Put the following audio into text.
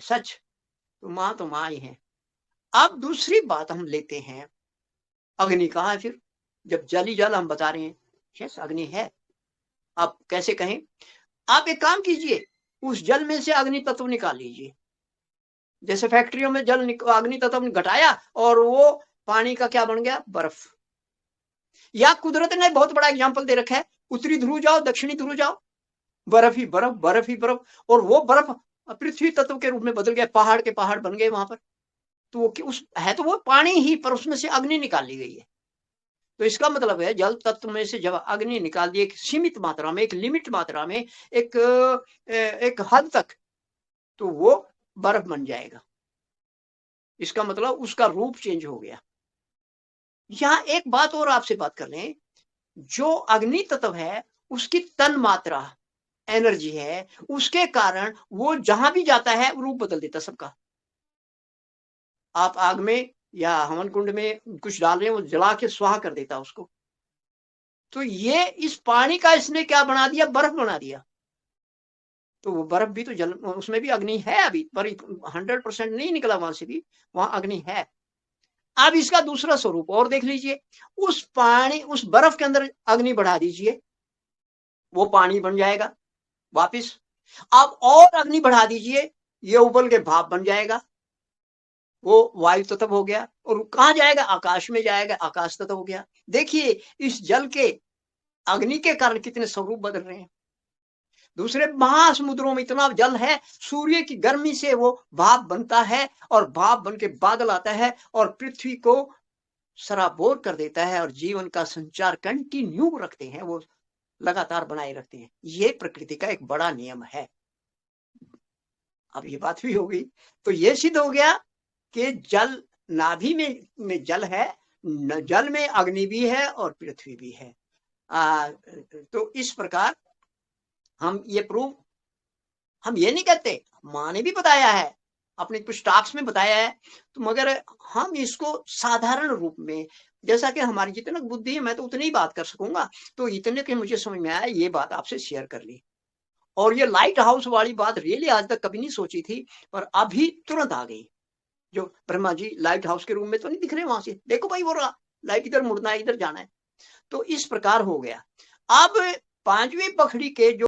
सच, तो माँ ही है। अब दूसरी बात हम लेते हैं, अग्नि कहाँ है फिर? जब जल ही जल हम बता रहे हैं, यस अग्नि है। आप कैसे कहें? आप एक काम कीजिए, उस जल में से अग्नि तत्व निकाल लीजिए। जैसे फैक्ट्रियों में अग्नि तत्व घटाया और वो पानी का क्या बन गया? बर्फ। या कुदरत ने बहुत बड़ा एग्जाम्पल दे रखा है, उत्तरी ध्रुव जाओ, दक्षिणी ध्रुव जाओ, बर्फ ही बर्फ, बर्फ ही बर्फ, और वो बर्फ पृथ्वी तत्व के रूप में बदल गया, पहाड़ के पहाड़ बन गए वहां पर। तो वो उस है तो वो पानी ही, पर उसमें से अग्नि निकाल ली गई है। तो इसका मतलब है जल तत्व में से जब अग्नि निकाल दी एक सीमित मात्रा में, एक लिमिट मात्रा में, एक हद तक, तो वो बर्फ बन जाएगा। इसका मतलब उसका रूप चेंज हो गया। यहां एक बात और आपसे बात कर लें, जो अग्नि तत्व है उसकी तन मात्रा एनर्जी है, उसके कारण वो जहां भी जाता है रूप बदल देता सबका। आप आग में या हवन कुंड में कुछ डाल रहे हैं, वो जला के स्वाहा कर देता उसको। तो ये इस पानी का इसने क्या बना दिया? बर्फ बना दिया। तो वो बर्फ भी तो जल, उसमें भी अग्नि है अभी, पर 100% नहीं निकला वहां से भी, वहां अग्नि है। अब इसका दूसरा स्वरूप और देख लीजिए, उस पानी, उस बर्फ के अंदर अग्नि बढ़ा दीजिए, वो पानी बन जाएगा वापिस। अब और अग्नि बढ़ा दीजिए, ये उबल के भाप बन जाएगा, वो वायु तत्व हो गया। और कहां जाएगा? आकाश में जाएगा, आकाश तत्व हो गया। देखिए इस जल के, अग्नि के कारण कितने स्वरूप बदल रहे हैं। दूसरे महासमुद्रों में इतना जल है, सूर्य की गर्मी से वो भाप बनता है, और भाप बन के बादल आता है और पृथ्वी को सराबोर कर देता है, और जीवन का संचार कंटिन्यू रखते हैं, वो लगातार बनाए रखते हैं। ये प्रकृति का एक बड़ा नियम है। अब ये बात भी हो गई, तो ये सिद्ध हो गया कि जल नाभि में जल है, जल में अग्नि भी है और पृथ्वी भी है। तो इस प्रकार हम ये प्रूव, हम ये नहीं कहते, माँ ने भी बताया है, अपने कुछ टॉक्स में बताया है, तो मगर हम इसको साधारण रूप में, जैसा कि हमारी जितनी बुद्धि है, मैं तो उतनी ही बात कर सकूंगा, तो इतने के मुझे समझ में आया, ये बात आपसे शेयर कर ली। और ये लाइट हाउस वाली बात रियली आज तक कभी नहीं सोची थी, पर अभी तुरंत आ गई। जो ब्रह्मा जी लाइट हाउस के रूम में तो नहीं दिख रहे, वहां से देखो भाई वो रहा, लाइट इधर मुड़ना है, इधर जाना है। तो इस प्रकार हो गया। अब पांचवी पखड़ी के जो